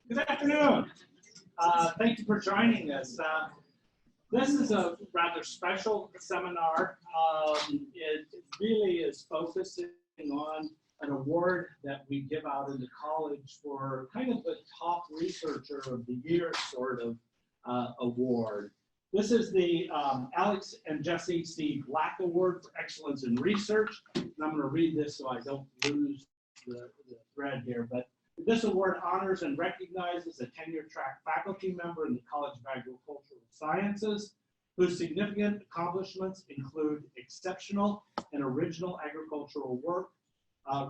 Good afternoon. Thank you for joining us. This is a rather special seminar. It really is focusing on an award that we give out in the college for kind of the top researcher of the year sort of award. This is the Alex and Jesse C. Black Award for Excellence in Research. And I'm going to read this so I don't lose the thread here. But this award honors and recognizes a tenure-track faculty member in the College of Agricultural Sciences whose significant accomplishments include exceptional and original agricultural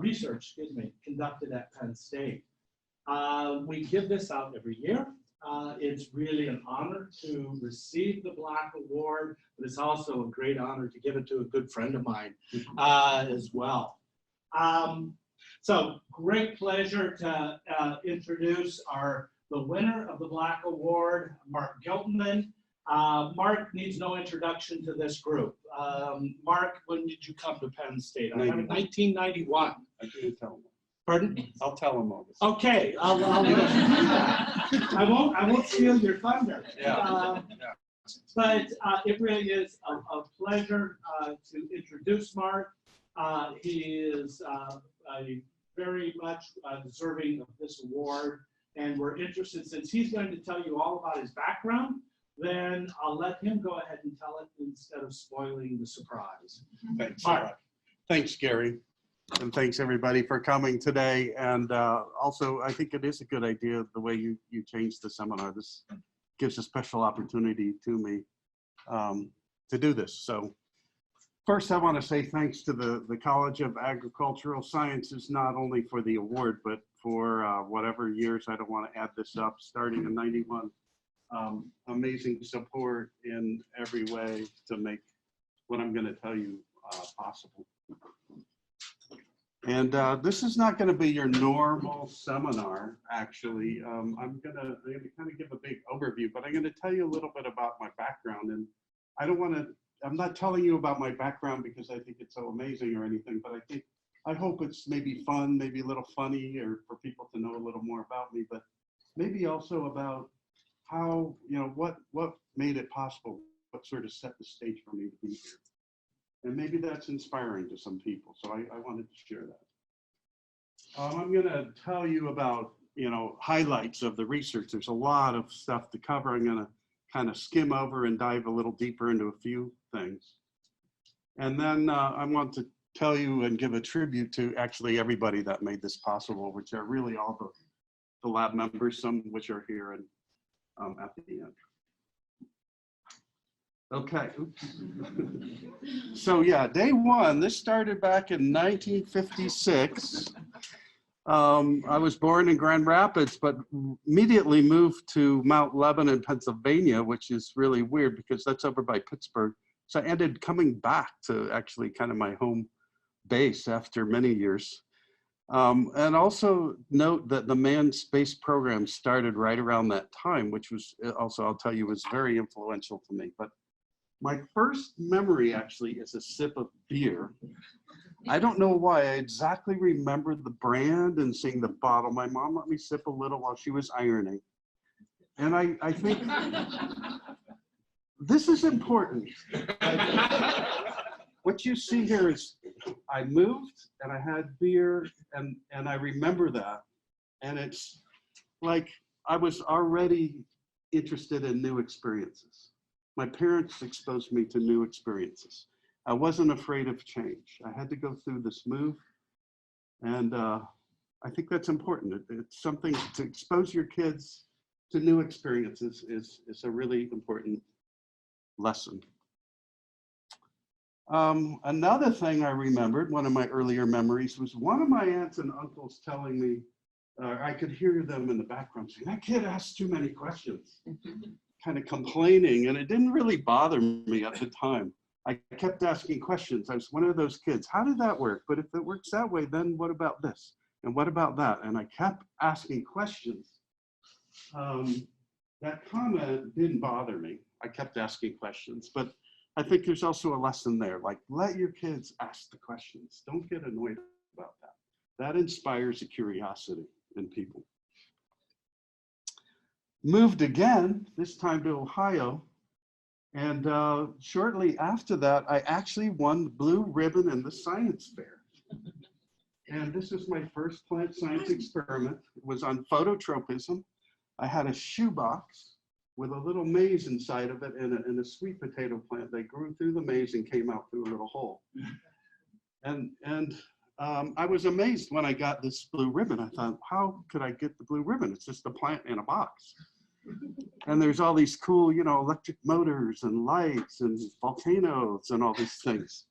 research conducted at Penn State. We give this out every year. It's really an honor to receive the Black Award, but it's also a great honor to give it to a good friend of mine as well. So great pleasure to introduce the winner of the Black Award, Mark Giltman. Mark needs no introduction to this group. Mark, when did you come to Penn State? I have 1991. I can tell him. Pardon? I'll tell him all this. Okay, I won't steal your thunder. Yeah. But it really is a pleasure to introduce Mark. He is very much deserving of this award, and we're interested, since he's going to tell you all about his background, then I'll let him go ahead and tell it instead of spoiling the surprise. Thanks. Mark. Thanks, Gary. And thanks everybody for coming today. And also, I think it is a good idea the way you changed the seminar. This gives a special opportunity to me to do this. So first, I want to say thanks to the College of Agricultural Sciences, not only for the award, but for whatever years, I don't want to add this up, starting in '91. Amazing support in every way to make what I'm going to tell you possible. And this is not going to be your normal seminar, actually. I'm going to kind of give a big overview, but I'm going to tell you a little bit about my background. And I'm not telling you about my background because I think it's so amazing or anything, but I hope it's maybe fun, maybe a little funny, or for people to know a little more about me, but maybe also about how, what made it possible, what sort of set the stage for me to be here. And maybe that's inspiring to some people. So I wanted to share that. I'm going to tell you about, highlights of the research. There's a lot of stuff to cover. I'm going to kind of skim over and dive a little deeper into a few things. And then I want to tell you and give a tribute to actually everybody that made this possible, which are really all the lab members, some of which are here and at the end. Okay. So yeah, day one, this started back in 1956. I was born in Grand Rapids, but immediately moved to Mount Lebanon, Pennsylvania, which is really weird because that's over by Pittsburgh. So I ended coming back to actually kind of my home base after many years. And also note that the manned space program started right around that time, which was also, I'll tell you, was very influential to me. But my first memory actually is a sip of beer. I don't know why. I exactly remember the brand and seeing the bottle. My mom let me sip a little while she was ironing. And I think this is important. What you see here is I moved and I had beer and I remember that. And it's like I was already interested in new experiences. My parents exposed me to new experiences. I wasn't afraid of change. I had to go through this move. And I think that's important. It's something to expose your kids to new experiences is a really important lesson. Another thing I remembered, one of my earlier memories, was one of my aunts and uncles telling me, I could hear them in the background saying, that kid asks too many questions, kind of complaining, and it didn't really bother me at the time. I kept asking questions. I was one of those kids. How did that work? But if it works that way, then what about this? And what about that? And I kept asking questions. That comment didn't bother me. I kept asking questions, but I think there's also a lesson there. Like, let your kids ask the questions. Don't get annoyed about that. That inspires a curiosity in people. moved again, this time to Ohio. And shortly after that, I actually won the blue ribbon in the science fair. And this is my first plant science experiment. It was on phototropism. I had a shoebox with a little maze inside of it and a sweet potato plant. They grew through the maze and came out through a little hole. And I was amazed when I got this blue ribbon. I thought, how could I get the blue ribbon? It's just a plant in a box. And there's all these cool, you know, electric motors and lights and volcanoes and all these things.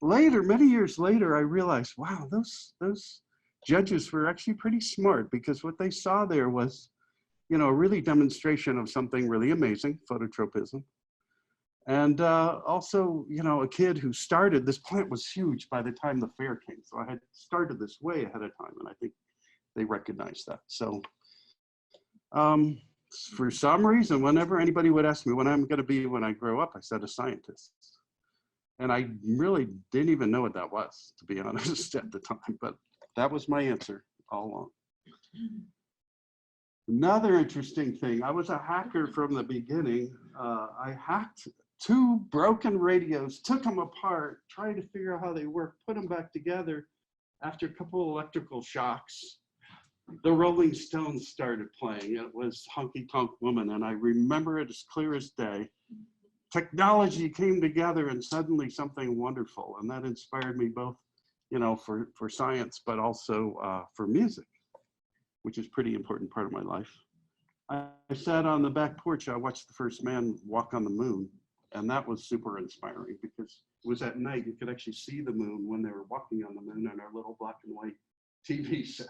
Later, many years later, I realized, wow, those judges were actually pretty smart, because what they saw there was, you know, a really demonstration of something really amazing, phototropism. And also, you know, a kid who started, this plant was huge by the time the fair came. So I had started this way ahead of time, and I think they recognized that. So for some reason, whenever anybody would ask me what I'm going to be when I grow up, I said a scientist. And I really didn't even know what that was, to be honest, at the time, but that was my answer all along. Another interesting thing, I was a hacker from the beginning. I hacked 2 broken radios, took them apart, tried to figure out how they work, put them back together. After a couple of electrical shocks, the Rolling Stones started playing. It was Honky Tonk Woman, and I remember it as clear as day. Technology came together and suddenly something wonderful, and that inspired me both, you know, for science, but also for music, which is a pretty important part of my life. I sat on the back porch, I watched the first man walk on the moon, and that was super inspiring because it was at night. You could actually see the moon when they were walking on the moon on our little black and white TV set.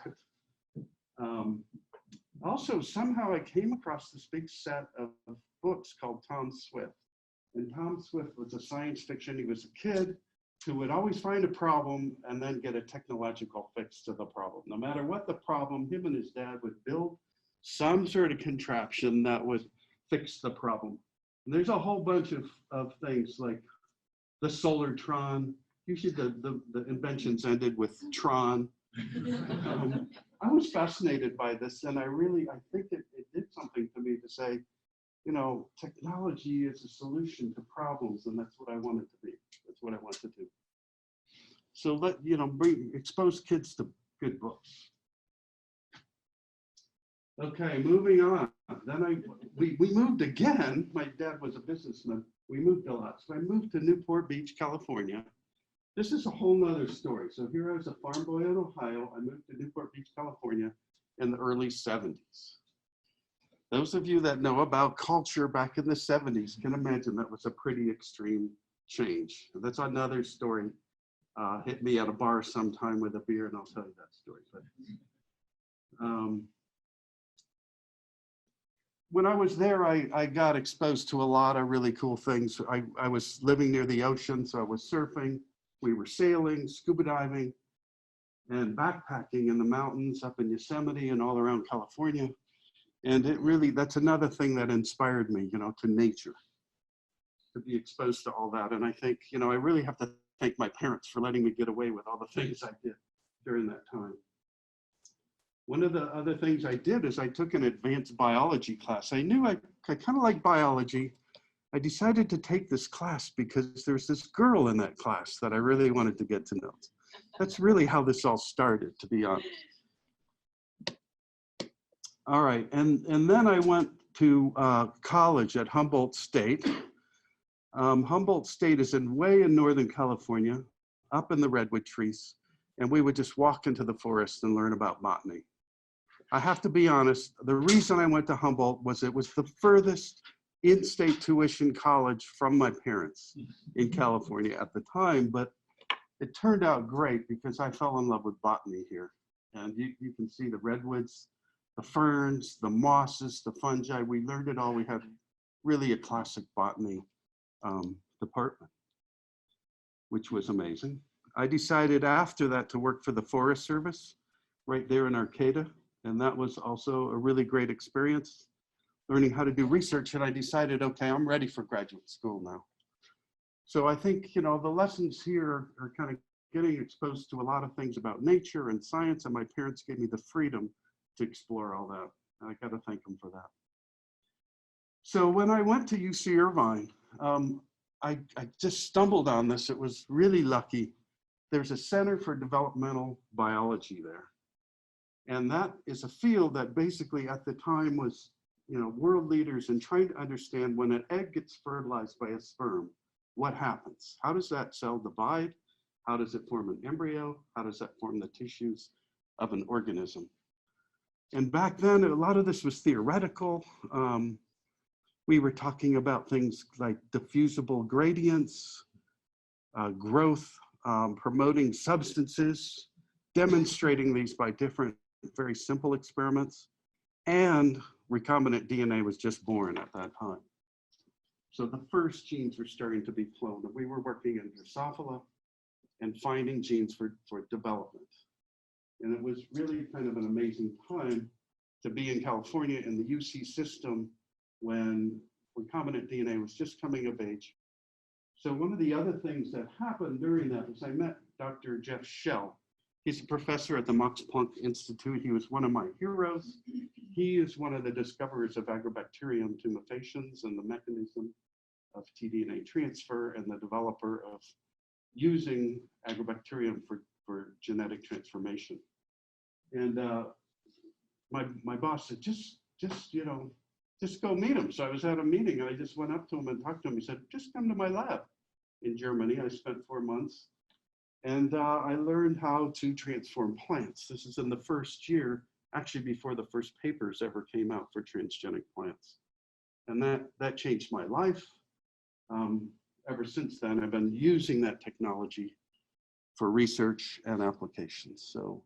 Also, somehow I came across this big set of books called Tom Swift. And Tom Swift was a science fiction. He was a kid who would always find a problem and then get a technological fix to the problem. No matter what the problem, him and his dad would build some sort of contraption that would fix the problem. And there's a whole bunch of things like the Solartron. Usually the inventions ended with Tron. I was fascinated by this, and I think it did something to me to say, you know, technology is a solution to problems, and that's what I want it to be. That's what I want to do. So expose kids to good books. Okay, moving on. Then we moved again. My dad was a businessman. We moved a lot. So I moved to Newport Beach, California. This is a whole nother story. So here I was a farm boy in Ohio. I moved to Newport Beach, California in the early 70s. Those of you that know about culture back in the 70s can imagine that was a pretty extreme change. That's another story. Hit me at a bar sometime with a beer and I'll tell you that story. But, when I was there, I got exposed to a lot of really cool things. I was living near the ocean, so I was surfing. We were sailing, scuba diving, and backpacking in the mountains up in Yosemite and all around California. And that's another thing that inspired me, you know, to nature, to be exposed to all that. And I think, you know, I really have to thank my parents for letting me get away with all the things I did during that time. One of the other things I did is I took an advanced biology class. I knew I kind of like biology. I decided to take this class because there's this girl in that class that I really wanted to get to know. That's really how this all started, to be honest. All right, and then I went to college at Humboldt State. Humboldt State is way in Northern California, up in the redwood trees, and we would just walk into the forest and learn about botany. I have to be honest, the reason I went to Humboldt was it was the furthest in-state tuition college from my parents in California at the time, but it turned out great because I fell in love with botany here. And you can see the redwoods, the ferns, the mosses, the fungi. We learned it all. We had really a classic botany department, which was amazing. I decided after that to work for the Forest Service right there in Arcata. And that was also a really great experience, learning how to do research. And I decided, okay, I'm ready for graduate school now. So I think, you know, the lessons here are kind of getting exposed to a lot of things about nature and science. And my parents gave me the freedom to explore all that. I got to thank him for that. So when I went to UC Irvine, I just stumbled on this. It was really lucky. There's a Center for Developmental Biology there. And that is a field that basically at the time was, world leaders in trying to understand when an egg gets fertilized by a sperm, what happens? How does that cell divide? How does it form an embryo? How does that form the tissues of an organism? And back then, a lot of this was theoretical. We were talking about things like diffusible gradients, growth, promoting substances, demonstrating these by different, very simple experiments, and recombinant DNA was just born at that time. So the first genes were starting to be cloned, and we were working in Drosophila and finding genes for development. And it was really kind of an amazing time to be in California in the UC system when recombinant DNA was just coming of age. So one of the other things that happened during that was I met Dr. Jeff Shell. He's a professor at the Max Planck Institute. He was one of my heroes. He is one of the discoverers of Agrobacterium tumefaciens and the mechanism of tDNA transfer and the developer of using Agrobacterium for genetic transformation. And my boss said, just go meet him. So I was at a meeting and I just went up to him and talked to him. He said, just come to my lab in Germany. I spent 4 months and I learned how to transform plants. This is in the first year, actually before the first papers ever came out for transgenic plants. And that changed my life. Ever since then, I've been using that technology for research and applications. So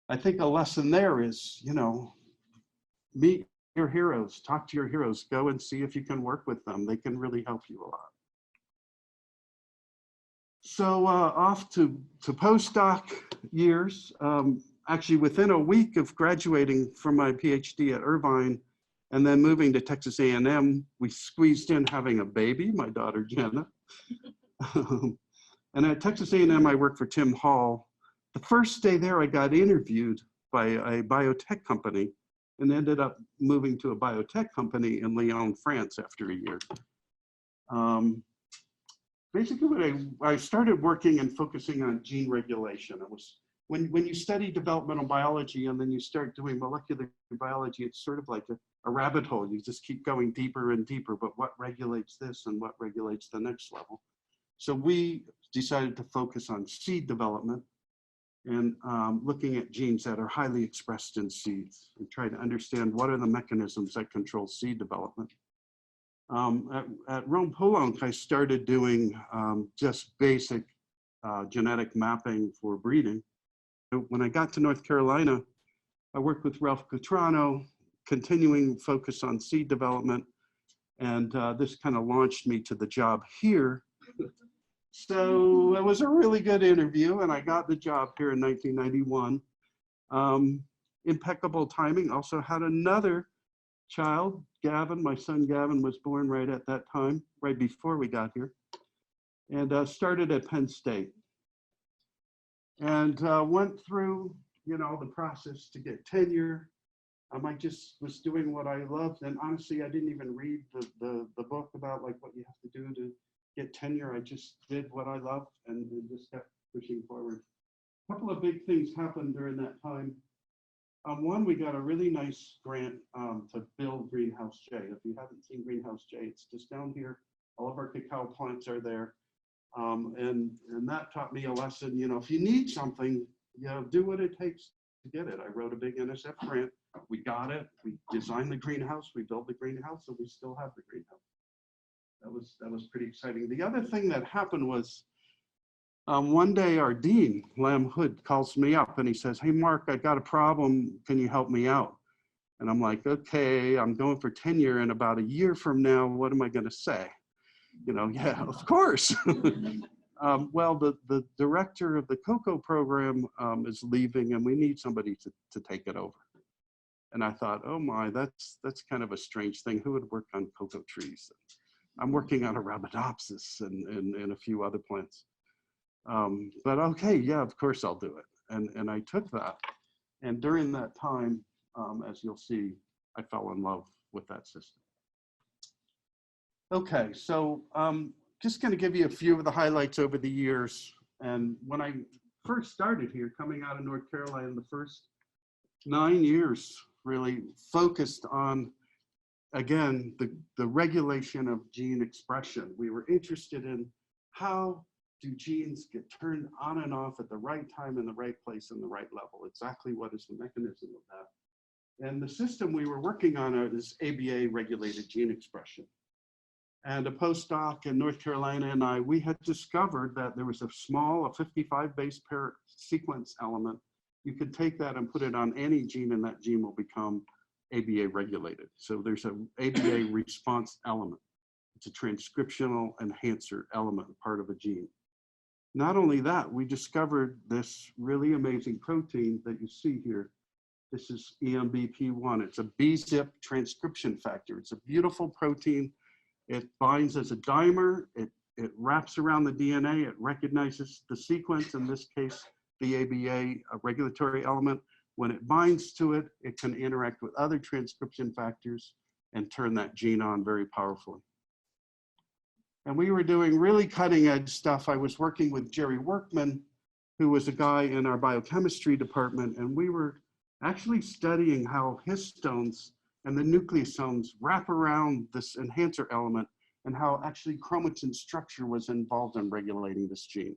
I think a lesson there is, meet your heroes, talk to your heroes, go and see if you can work with them. They can really help you a lot. So off to postdoc years. Actually, within a week of graduating from my PhD at Irvine and then moving to Texas A&M, we squeezed in having a baby, my daughter Jenna. And at Texas A&M, I worked for Tim Hall. The first day there, I got interviewed by a biotech company and ended up moving to a biotech company in Lyon, France after a year. Basically, when I started working and focusing on gene regulation, it was when you study developmental biology and then you start doing molecular biology, it's sort of like a rabbit hole. You just keep going deeper and deeper, but what regulates this and what regulates the next level? So we decided to focus on seed development and looking at genes that are highly expressed in seeds and try to understand what are the mechanisms that control seed development. At Rome Poulenc, I started doing just basic genetic mapping for breeding. When I got to North Carolina, I worked with Ralph Cutrano, continuing focus on seed development, and this kind of launched me to the job here. So it was a really good interview, and I got the job here in 1991. Impeccable timing. Also had another child, Gavin. My son Gavin was born right at that time, right before we got here, and started at Penn State. And went through, the process to get tenure. I just was doing what I loved, and honestly, I didn't even read the book about like what you have to do to get tenure. I just did what I loved and just kept pushing forward. A couple of big things happened during that time. One, we got a really nice grant to build Greenhouse J. If you haven't seen Greenhouse J, it's just down here. All of our cacao plants are there. And that taught me a lesson, if you need something, do what it takes to get it. I wrote a big NSF grant. We got it. We designed the greenhouse. We built the greenhouse, and we still have the greenhouse. That was pretty exciting. The other thing that happened was one day our dean, Lam Hood, calls me up and he says, "Hey, Mark, I got a problem. Can you help me out?" And I'm like, okay, I'm going for tenure, and about a year from now, what am I going to say? Yeah, of course. Well, the director of the cocoa program is leaving, and we need somebody to take it over. And I thought, oh my, that's kind of a strange thing. Who would work on cocoa trees? I'm working on Arabidopsis and a few other plants. But okay, yeah, of course I'll do it. And I took that. And during that time, as you'll see, I fell in love with that system. Okay, so just going to give you a few of the highlights over the years. And when I first started here, coming out of North Carolina, the first 9 years really focused on, again, the regulation of gene expression. We were interested in how do genes get turned on and off at the right time in the right place in the right level? Exactly what is the mechanism of that? And the system we were working on is ABA regulated gene expression. And a postdoc in North Carolina and we had discovered that there was a 55 base pair sequence element. You could take that and put it on any gene and that gene will become ABA regulated. So there's an ABA response element. It's a transcriptional enhancer element, part of a gene. Not only that, we discovered this really amazing protein that you see here. This is EMBP1. It's a BZIP transcription factor. It's a beautiful protein. It binds as a dimer. It wraps around the DNA. It recognizes the sequence, in this case, the ABA regulatory element. When it binds to it, it can interact with other transcription factors and turn that gene on very powerfully. And we were doing really cutting edge stuff. I was working with Jerry Workman, who was a guy in our biochemistry department, and we were actually studying how histones and the nucleosomes wrap around this enhancer element and how actually chromatin structure was involved in regulating this gene.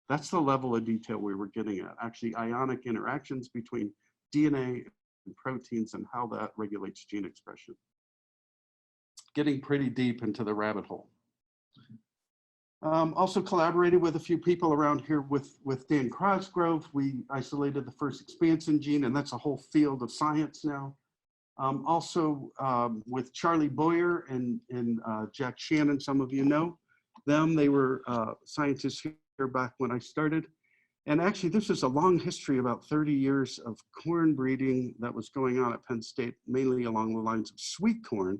That's the level of detail we were getting at, actually ionic interactions between DNA and proteins and how that regulates gene expression. Getting pretty deep into the rabbit hole. Also collaborated with a few people around here with Dan Cosgrove. We isolated the first expansin gene, and that's a whole field of science now. Also with Charlie Boyer and Jack Shannon, some of you know them. They were scientists here back when I started. And actually, this is a long history, about 30 years of corn breeding that was going on at Penn State, mainly along the lines of sweet corn.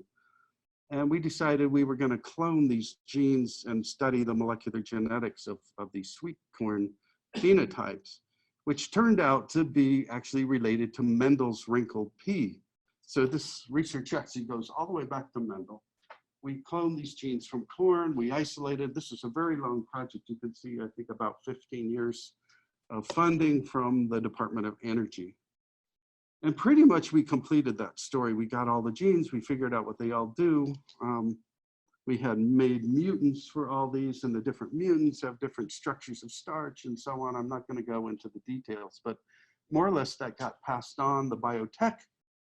And we decided we were going to clone these genes and study the molecular genetics of these sweet corn phenotypes, which turned out to be actually related to Mendel's wrinkled pea. So this research actually goes all the way back to Mendel. We cloned these genes from corn, we isolated. This is a very long project. You can see, I think, about 15 years of funding from the Department of Energy. And pretty much we completed that story. We got all the genes, we figured out what they all do. We had made mutants for all these, and the different mutants have different structures of starch and so on. I'm not going to go into the details, but more or less that got passed on. The biotech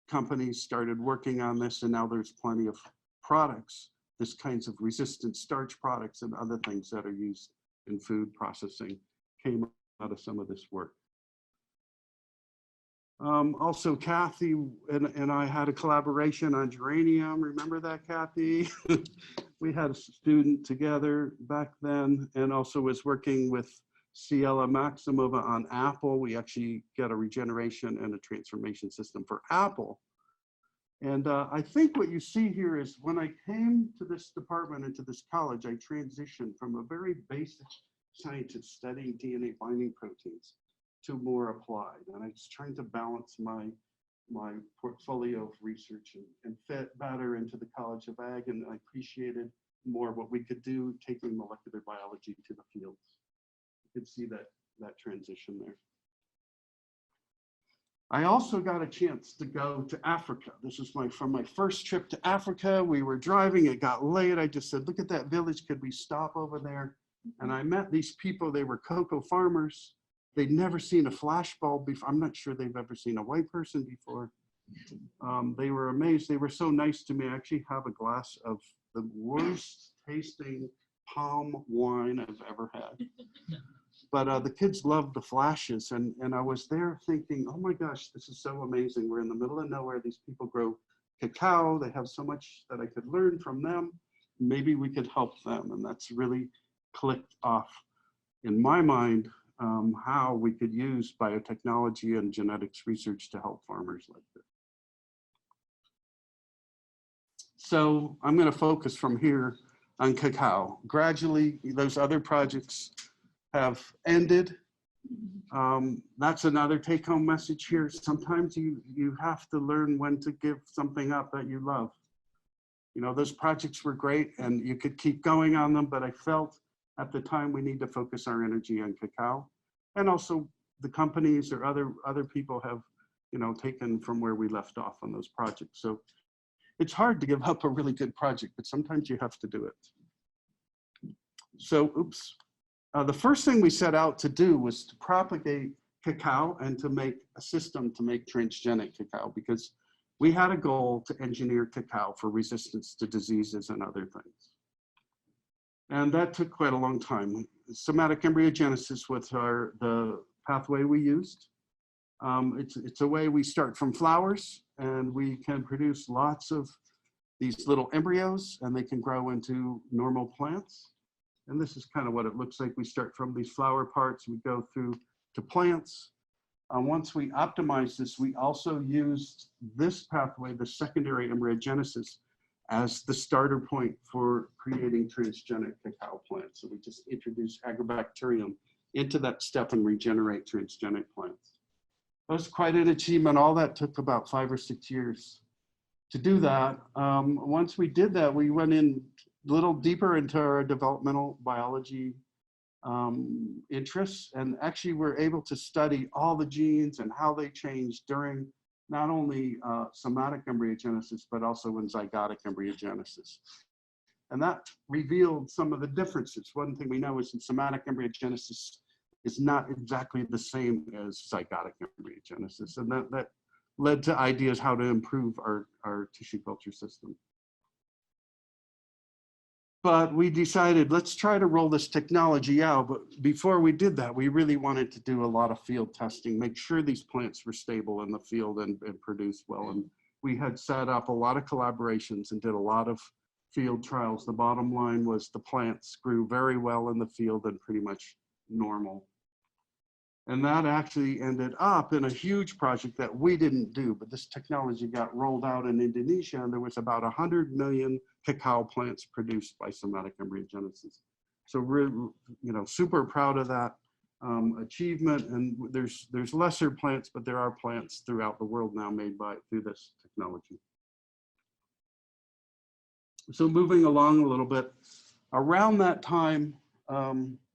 companies started working on this, and now there's plenty of products, this kinds of resistant starch products and other things that are used in food processing came out of some of this work. Also, Kathy and I had a collaboration on geranium. Remember that, Kathy? We had a student together back then, and also was working with Ciela Maximova on apple. We actually got a regeneration and a transformation system for apple. And I think what you see here is when I came to this department and to this college, I transitioned from a very basic scientist studying DNA binding proteins to more applied. And I was trying to balance my portfolio of research and fit better into the College of Ag, and I appreciated more what we could do taking molecular biology to the fields. You can see that transition there. I also got a chance to go to Africa. This is from my first trip to Africa. We were driving, it got late. I just said, look at that village, could we stop over there? And I met these people, they were cocoa farmers. They'd never seen a flashbulb before. I'm not sure they've ever seen a white person before. They were amazed. They were so nice to me. I actually have a glass of the worst tasting palm wine I've ever had. But the kids loved the flashes. And I was there thinking, oh my gosh, this is so amazing. We're in the middle of nowhere. These people grow cacao. They have so much that I could learn from them. Maybe we could help them. And that's really clicked off in my mind how we could use biotechnology and genetics research to help farmers like this. So I'm going to focus from here on cacao. Gradually, those other projects have ended. That's another take-home message here. Sometimes you have to learn when to give something up that you love. You know, those projects were great and you could keep going on them, but I felt at the time we need to focus our energy on cacao. And also the companies or other people have, you know, taken from where we left off on those projects. So it's hard to give up a really good project, but sometimes you have to do it. So, oops. The first thing we set out to do was to propagate cacao and to make a system to make transgenic cacao, because we had a goal to engineer cacao for resistance to diseases and other things. And that took quite a long time. Somatic embryogenesis was the pathway we used. It's a way we start from flowers and we can produce lots of these little embryos and they can grow into normal plants. And this is kind of what it looks like. We start from these flower parts, we go through to plants. Once we optimized this, we also used this pathway, the secondary embryogenesis, as the starter point for creating transgenic cacao plants. So we just introduce Agrobacterium into that step and regenerate transgenic plants. That was quite an achievement. All that took about 5 or 6 years to do that. Once we did that, we went in a little deeper into our developmental biology interests, and actually we're able to study all the genes and how they change during not only somatic embryogenesis, but also in zygotic embryogenesis. And that revealed some of the differences. One thing we know is in somatic embryogenesis is not exactly the same as zygotic embryogenesis. And that led to ideas how to improve our tissue culture system. But we decided, let's try to roll this technology out. But before we did that, we really wanted to do a lot of field testing, make sure these plants were stable in the field and produce well. And we had set up a lot of collaborations and did a lot of field trials. The bottom line was the plants grew very well in the field and pretty much normal. And that actually ended up in a huge project that we didn't do, but this technology got rolled out in Indonesia, and there was about 100 million cacao plants produced by somatic embryogenesis. So we're, you know, super proud of that achievement. And there's lesser plants, but there are plants throughout the world now made through this technology. So moving along a little bit, around that time,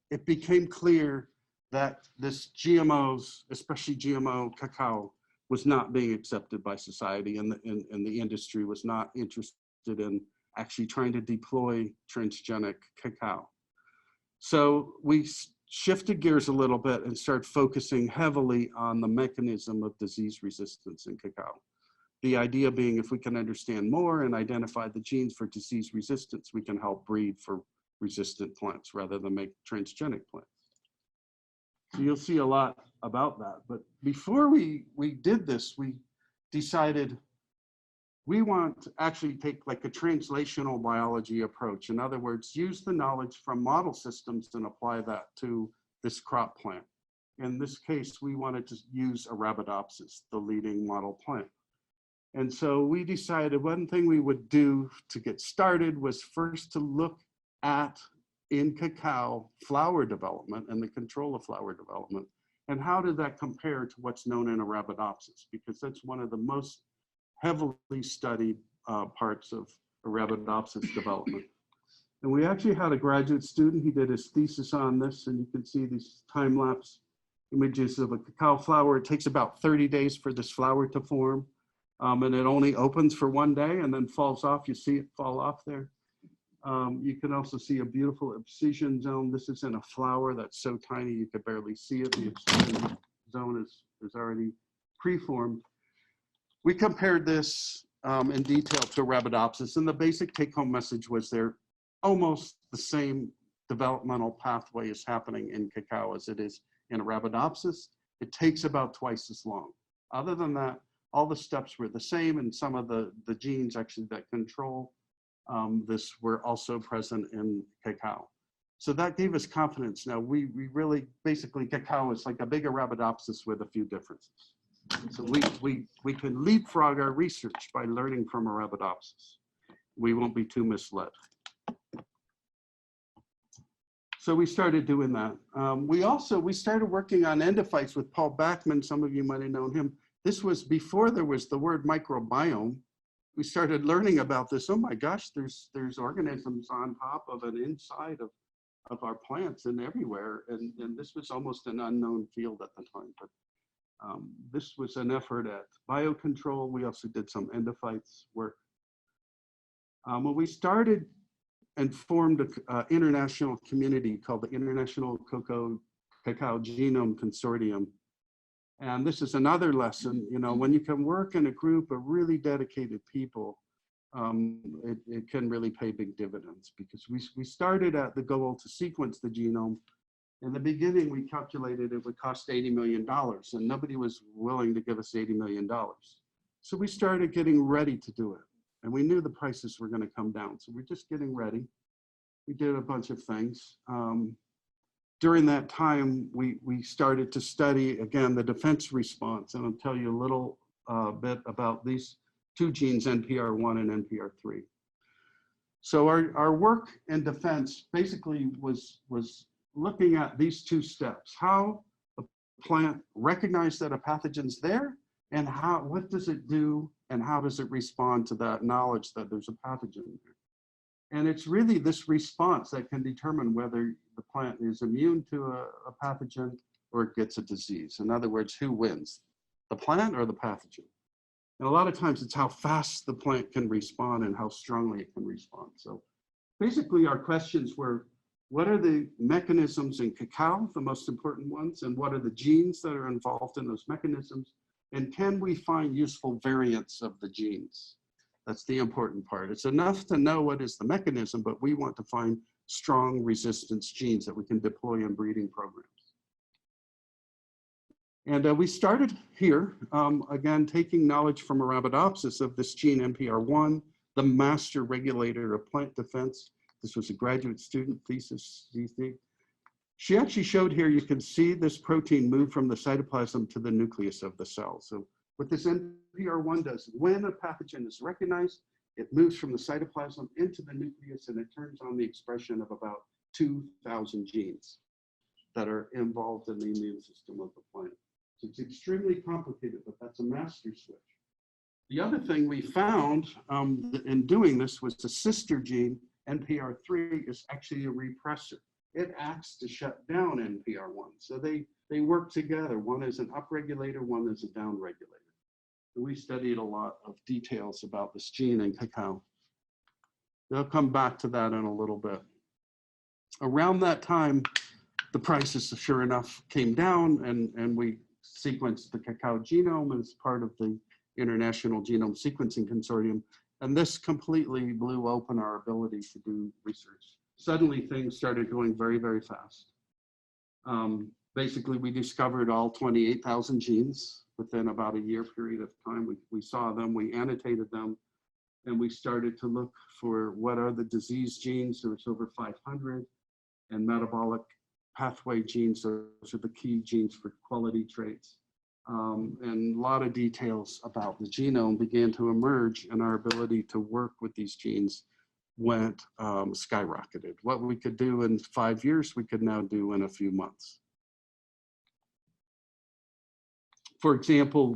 it became clear that this GMOs, especially GMO cacao, was not being accepted by society, and the industry was not interested in actually trying to deploy transgenic cacao. So we shifted gears a little bit and started focusing heavily on the mechanism of disease resistance in cacao. The idea being, if we can understand more and identify the genes for disease resistance, we can help breed for resistant plants rather than make transgenic plants. So you'll see a lot about that. But before we did this, we decided we want to actually take like a translational biology approach. In other words, use the knowledge from model systems and apply that to this crop plant. In this case, we wanted to use Arabidopsis, the leading model plant. And so we decided one thing we would do to get started was first to look at, in cacao, flower development and the control of flower development. And how did that compare to what's known in Arabidopsis? Because that's one of the most heavily studied parts of Arabidopsis development. And we actually had a graduate student, he did his thesis on this, and you can see these time-lapse images of a cacao flower. It takes about 30 days for this flower to form. And it only opens for 1 day and then falls off. You see it fall off there. You can also see a beautiful abscission zone. This is in a flower that's so tiny you could barely see it. The abscission zone is already preformed. We compared this in detail to Arabidopsis, and the basic take-home message was they're almost the same developmental pathway is happening in cacao as it is in Arabidopsis. It takes about twice as long. Other than that, all the steps were the same, and some of the genes actually that control this were also present in cacao. So that gave us confidence. Now we really, basically cacao is like a big Arabidopsis with a few differences. So we can leapfrog our research by learning from Arabidopsis. We won't be too misled. So we started doing that. We started working on endophytes with Paul Bachman. Some of you might have known him. This was before there was the word microbiome. We started learning about this. Oh my gosh, there's organisms on top of and inside of our plants and everywhere. And this was almost an unknown field at the time. But this was an effort at biocontrol. We also did some endophytes work. When we started and formed an international community called the International Cacao Genome Consortium. And this is another lesson, you know, when you can work in a group of really dedicated people, it can really pay big dividends, because we started at the goal to sequence the genome. In the beginning, we calculated it would cost $80 million, and nobody was willing to give us $80 million. So we started getting ready to do it. And we knew the prices were going to come down. So we're just getting ready. We did a bunch of things. During that time, we started to study, again, the defense response. And I'll tell you a little bit about these two genes, NPR1 and NPR3. So our work in defense basically was looking at these two steps: how a plant recognizes that a pathogen's there, and what does it do, and how does it respond to that knowledge that there's a pathogen there. And it's really this response that can determine whether the plant is immune to a pathogen or it gets a disease. In other words, who wins, the plant or the pathogen? And a lot of times it's how fast the plant can respond and how strongly it can respond. So basically our questions were, what are the mechanisms in cacao, the most important ones, and what are the genes that are involved in those mechanisms? And can we find useful variants of the genes? That's the important part. It's enough to know what is the mechanism, but we want to find strong resistance genes that we can deploy in breeding programs. And we started here, again, taking knowledge from Arabidopsis of this gene NPR1, the master regulator of plant defense. This was a graduate student thesis. She actually showed here, you can see this protein move from the cytoplasm to the nucleus of the cell. So what this NPR1 does, when a pathogen is recognized, it moves from the cytoplasm into the nucleus, and it turns on the expression of about 2,000 genes that are involved in the immune system of the plant. So it's extremely complicated, but that's a master switch. The other thing we found in doing this was the sister gene, NPR3, is actually a repressor. It acts to shut down NPR1. So they work together. One is an upregulator, one is a downregulator. We studied a lot of details about this gene in cacao. I'll come back to that in a little bit. Around that time, the prices, sure enough, came down, and we sequenced the cacao genome as part of the International Genome Sequencing Consortium. And this completely blew open our ability to do research. Suddenly, things started going very, very fast. Basically, we discovered all 28,000 genes within about a year period of time. We saw them, we annotated them, and we started to look for what are the disease genes. There was over 500, and metabolic pathway genes. Those are the key genes for quality traits. And a lot of details about the genome began to emerge, and our ability to work with these genes went skyrocketed. What we could do in 5 years, we could now do in a few months. For example,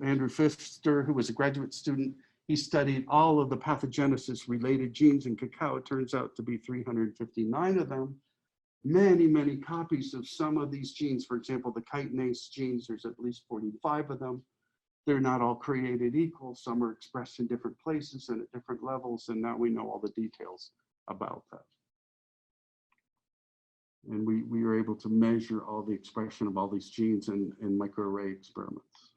Andrew Pfister, who was a graduate student, he studied all of the pathogenesis related genes in cacao. It turns out to be 359 of them. Many, many copies of some of these genes. For example, the chitinase genes, there's at least 45 of them. They're not all created equal. Some are expressed in different places and at different levels, and now we know all the details about that. And we were able to measure all the expression of all these genes in microarray experiments.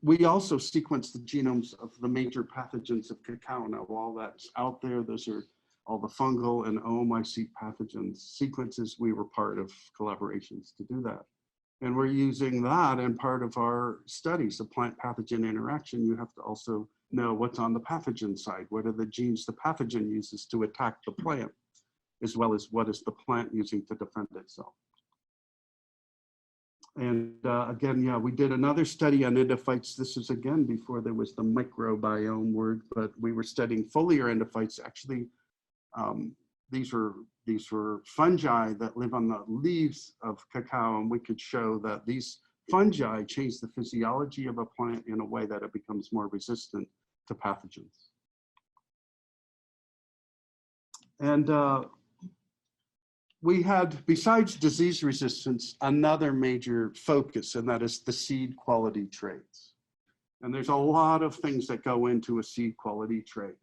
We also sequenced the genomes of the major pathogens of cacao. Now, all that's out there, those are all the fungal and oomycete pathogens sequences. We were part of collaborations to do that. And we're using that in part of our studies of plant pathogen interaction. You have to also know what's on the pathogen side. What are the genes the pathogen uses to attack the plant, as well as what is the plant using to defend itself. And again, yeah, we did another study on endophytes. This is again before there was the microbiome word, but we were studying foliar endophytes. Actually, these were fungi that live on the leaves of cacao, and we could show that these fungi change the physiology of a plant in a way that it becomes more resistant to pathogens. And we had, besides disease resistance, another major focus, and that is the seed quality traits. And there's a lot of things that go into a seed quality trait.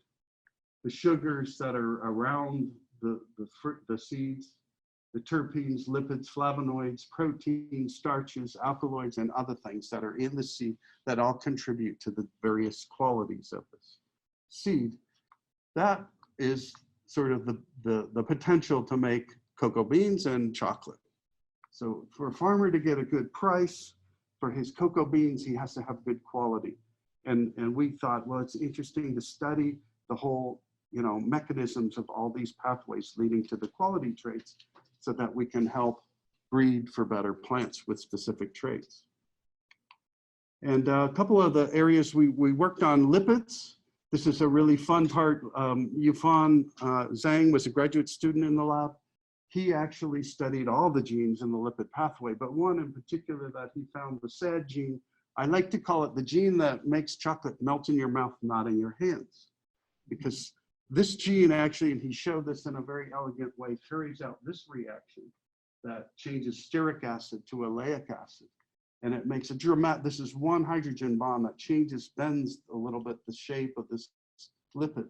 The sugars that are around the seeds, the terpenes, lipids, flavonoids, proteins, starches, alkaloids, and other things that are in the seed that all contribute to the various qualities of this seed. That is sort of the potential to make cocoa beans and chocolate. So for a farmer to get a good price for his cocoa beans, he has to have good quality. And we thought, well, it's interesting to study the whole mechanisms of all these pathways leading to the quality traits so that we can help breed for better plants with specific traits. And a couple of the areas we worked on lipids. This is a really fun part. Yufan Zhang was a graduate student in the lab. He actually studied all the genes in the lipid pathway, but one in particular that he found, the SAD gene. I like to call it the gene that makes chocolate melt in your mouth, not in your hands. Because this gene actually, and he showed this in a very elegant way, carries out this reaction that changes stearic acid to oleic acid. And it makes a dramatic, this is one hydrogen bond that bends a little bit the shape of this lipid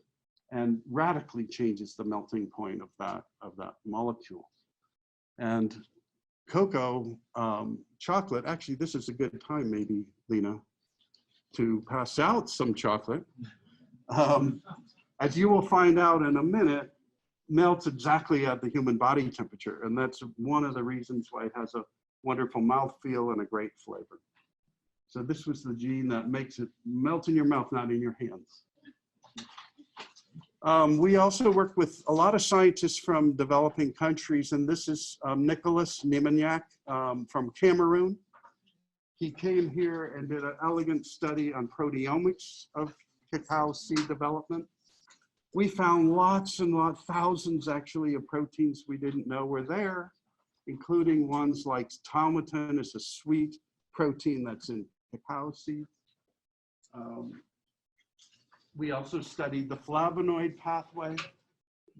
and radically changes the melting point of that molecule. And cocoa, chocolate, actually this is a good time maybe, Lena, to pass out some chocolate. As you will find out in a minute, melts exactly at the human body temperature. And that's one of the reasons why it has a wonderful mouthfeel and a great flavor. So this was the gene that makes it melt in your mouth, not in your hands. We also work with a lot of scientists from developing countries, and this is Nicholas Nimignac from Cameroon. He came here and did an elegant study on proteomics of cacao seed development. We found lots and lots, thousands actually, of proteins we didn't know were there, including ones like talmatin is a sweet protein that's in cacao seeds. We also studied the flavonoid pathway,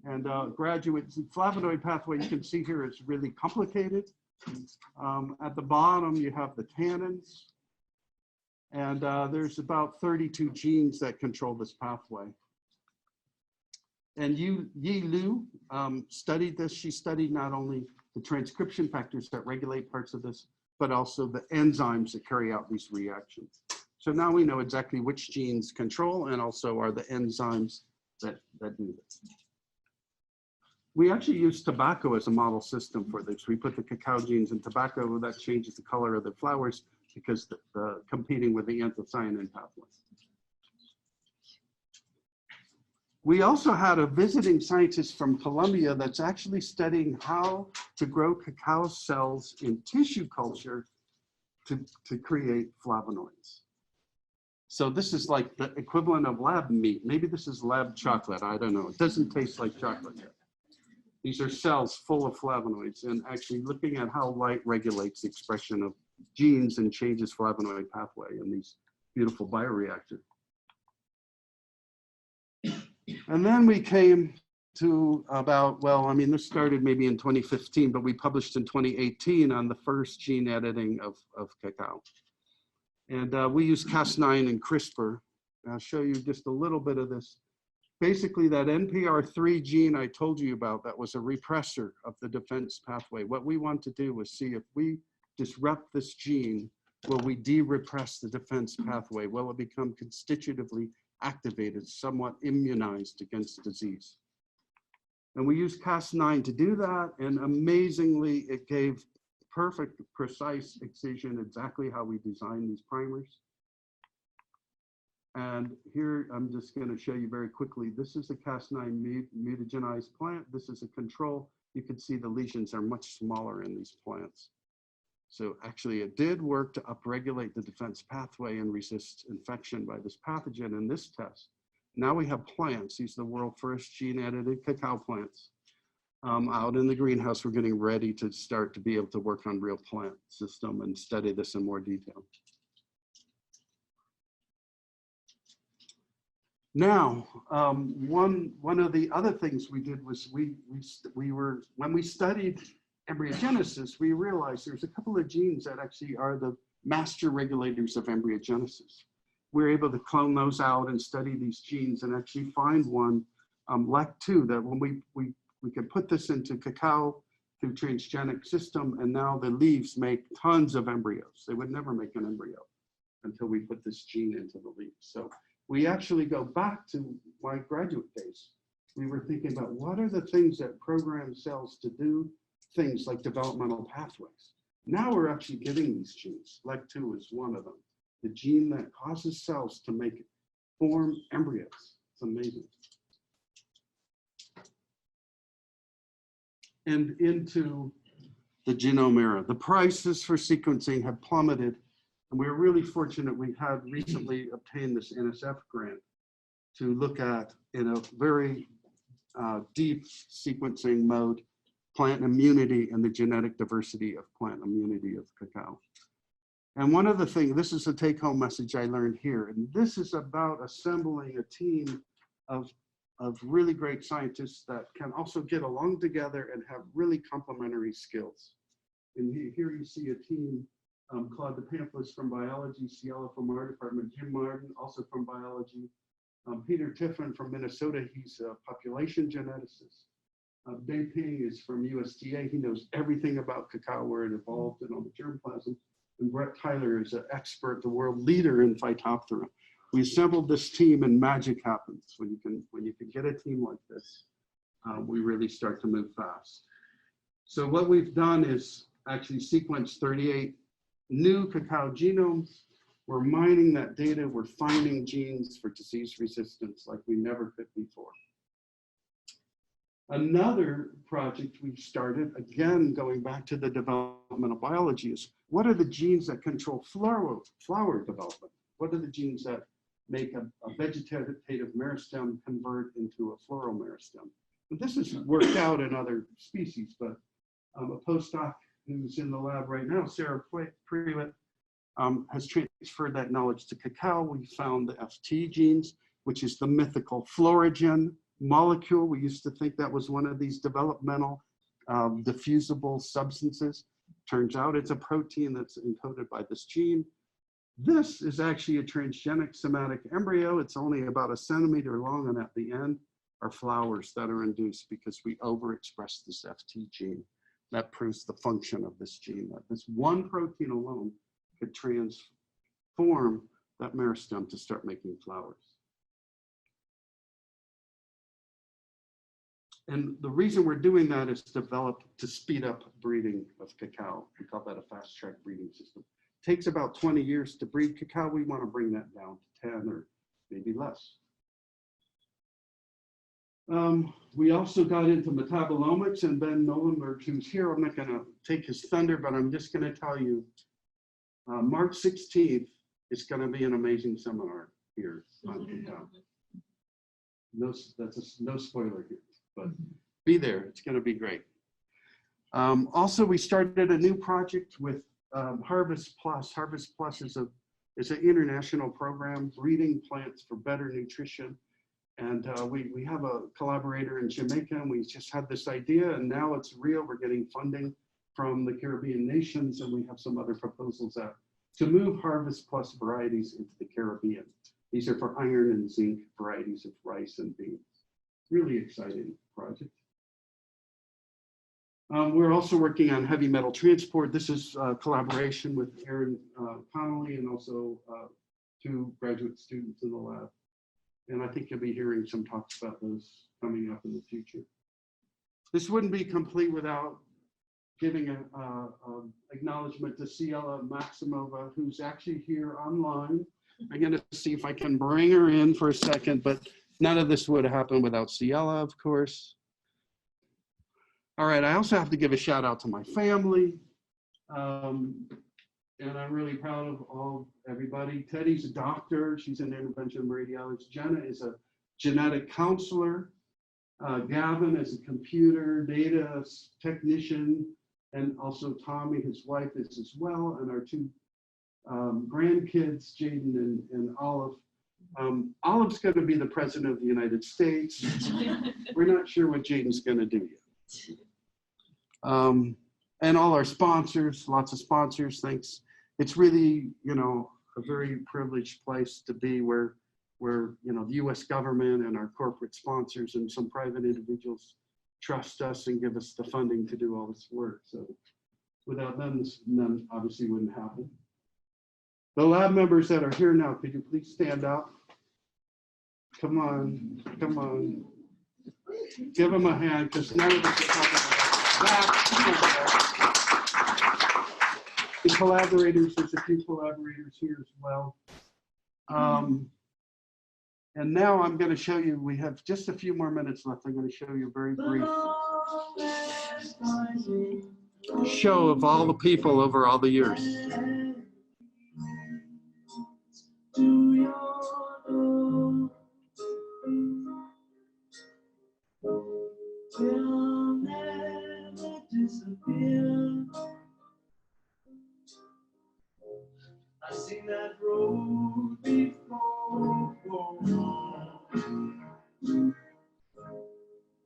and flavonoid pathway, you can see here, it's really complicated. At the bottom, you have the tannins, and there's about 32 genes that control this pathway. And Yi Lu studied this. She studied not only the transcription factors that regulate parts of this, but also the enzymes that carry out these reactions. So now we know exactly which genes control and also are the enzymes that do this. We actually use tobacco as a model system for this. We put the cacao genes in tobacco, that changes the color of the flowers because the competing with the anthocyanin pathway. We also had a visiting scientist from Colombia that's actually studying how to grow cacao cells in tissue culture to create flavonoids. So this is like the equivalent of lab meat. Maybe this is lab chocolate, I don't know. It doesn't taste like chocolate yet. These are cells full of flavonoids, and actually looking at how light regulates the expression of genes and changes flavonoid pathway in these beautiful bioreactors. And then we came to about, well, I mean, this started maybe in 2015, but we published in 2018 on the first gene editing of cacao. And we use Cas9 and CRISPR. I'll show you just a little bit of this. Basically, that NPR3 gene I told you about, that was a repressor of the defense pathway. What we want to do was see if we disrupt this gene, will we de-repress the defense pathway? Will it become constitutively activated, somewhat immunized against disease? And we used Cas9 to do that, and amazingly, it gave perfect, precise excision, exactly how we designed these primers. And here, I'm just going to show you very quickly. This is a Cas9 mutagenized plant. This is a control. You can see the lesions are much smaller in these plants. So actually, it did work to upregulate the defense pathway and resist infection by this pathogen in this test. Now we have plants. These are the world first gene edited cacao plants. Out in the greenhouse, we're getting ready to start to be able to work on real plant system and study this in more detail. Now, one of the other things we did was when we studied embryogenesis, we realized there's a couple of genes that actually are the master regulators of embryogenesis. We're able to clone those out and study these genes and actually find one, LEC2, that when we can put this into cacao through transgenic system, and now the leaves make tons of embryos. They would never make an embryo until we put this gene into the leaves. So we actually go back to my graduate days. We were thinking about what are the things that program cells to do things like developmental pathways. Now we're actually getting these genes. LEC2 is one of them. The gene that causes cells to form embryos. It's amazing. And into the genome era. The prices for sequencing have plummeted. And we're really fortunate we had recently obtained this NSF grant to look at, in a very deep sequencing mode, plant immunity and the genetic diversity of plant immunity of cacao. And one of the things, this is a take-home message I learned here, and this is about assembling a team of really great scientists that can also get along together and have really complementary skills. And here you see a team, Claude DePamplis from biology, Ciela from our department, Jim Martin also from biology, Peter Tiffin from Minnesota, he's a population geneticist. Dave Ping is from USDA, he knows everything about cacao, where it evolved and on the germplasm. And Brett Tyler is an expert, the world leader in Phytophthora. We assembled this team and magic happens. When you can get a team like this, we really start to move fast. So what we've done is actually sequenced 38 new cacao genomes. We're mining that data. We're finding genes for disease resistance like we never could before. Another project we started, again, going back to the developmental biology, is what are the genes that control flower development? What are the genes that make a vegetative meristem convert into a floral meristem? But this is worked out in other species, but a postdoc who's in the lab right now, Sarah Prewitt, has transferred that knowledge to cacao. We found the FT genes, which is the mythical Florigen molecule. We used to think that was one of these developmental diffusible substances. Turns out it's a protein that's encoded by this gene. This is actually a transgenic somatic embryo. It's only about 1 centimeter long, and at the end are flowers that are induced because we overexpress this FT gene. That proves the function of this gene, that this one protein alone could transform that meristem to start making flowers. And the reason we're doing that is to speed up breeding of cacao. We call that a fast track breeding system. It takes about 20 years to breed cacao. We want to bring that down to 10 or maybe less. We also got into metabolomics, and Ben Nolenberg, who's here, I'm not going to take his thunder, but I'm just going to tell you, March 16th is going to be an amazing seminar here on cacao. No spoiler here, but be there. It's going to be great. Also, we started a new project with Harvest Plus. Harvest Plus is an international program, breeding plants for better nutrition. And we have a collaborator in Jamaica, and we just had this idea, and now it's real. We're getting funding from the Caribbean nations, and we have some other proposals out to move Harvest Plus varieties into the Caribbean. These are for iron and zinc varieties of rice and beans. Really exciting project. We're also working on heavy metal transport. This is a collaboration with Aaron Connolly and also 2 graduate students in the lab. And I think you'll be hearing some talks about those coming up in the future. This wouldn't be complete without giving an acknowledgement to Ciela Maximova, who's actually here online. I'm going to see if I can bring her in for a second, but none of this would happen without Ciela, of course. All right, I also have to give a shout out to my family. And I'm really proud of everybody. Teddy's a doctor. She's an intervention radiologist. Jenna is a genetic counselor, Gavin is a computer data technician, and also Tommy, his wife, is as well, and our two grandkids, Jaden and Olive. Olive's going to be the president of the United States. We're not sure what Jaden's going to do yet. And all our sponsors, lots of sponsors, thanks. It's really, you know, a very privileged place to be where you know, the US government and our corporate sponsors and some private individuals trust us and give us the funding to do all this work. So without them, this none obviously wouldn't happen. The lab members that are here now, could you please stand up? Come on, come on. Give them a hand, because none of us are talking about that. The collaborators, there's a few collaborators here as well. And now I'm going to show you, we have just a few more minutes left. I'm going to show you a very brief show of all the people over all the years. Will never disappear. I've seen that road before.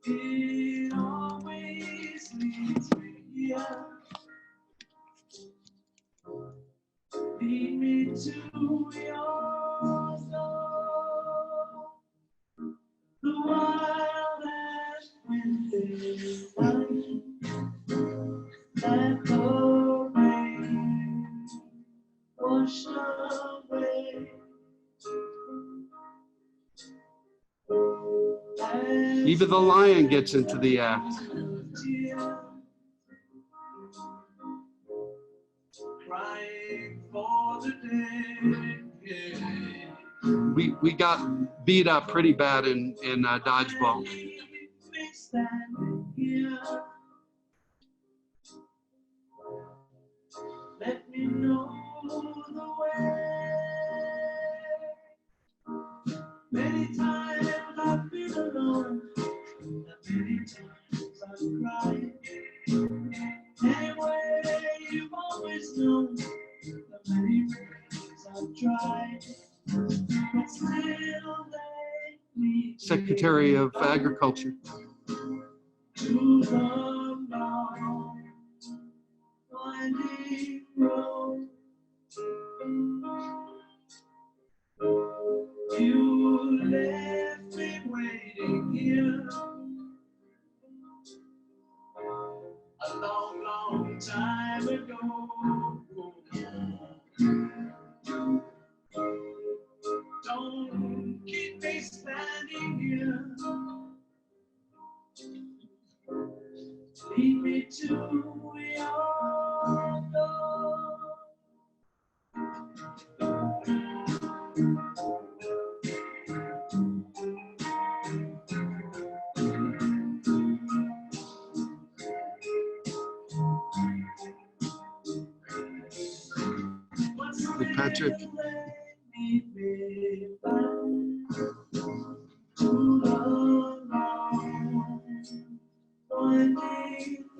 It always leads me here. Lead me to your door. The wildest wind is running, that the rain washed away. Even the lion gets into the act. Crying for the day. We got beat up pretty bad in dodgeball. Let me know the way. Many times I've been alone, and many times I've cried. Anyway, you've always known the many ways I've tried, but still they lead Secretary of Agriculture. to the long, winding road. You left me waiting here a long, long time ago. Don't keep me standing here. Lead me to your door. Hey, Patrick.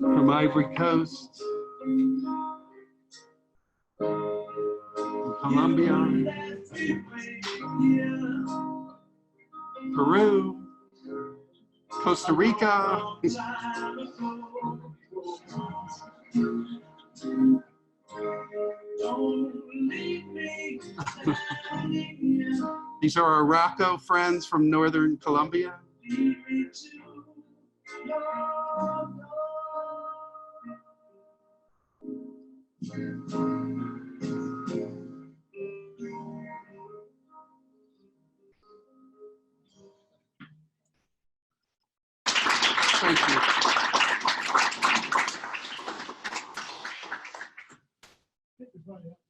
From Ivory Coast, Colombia, Peru, Costa Rica. These are our Rocco friends from Northern Colombia. Thank you. Right.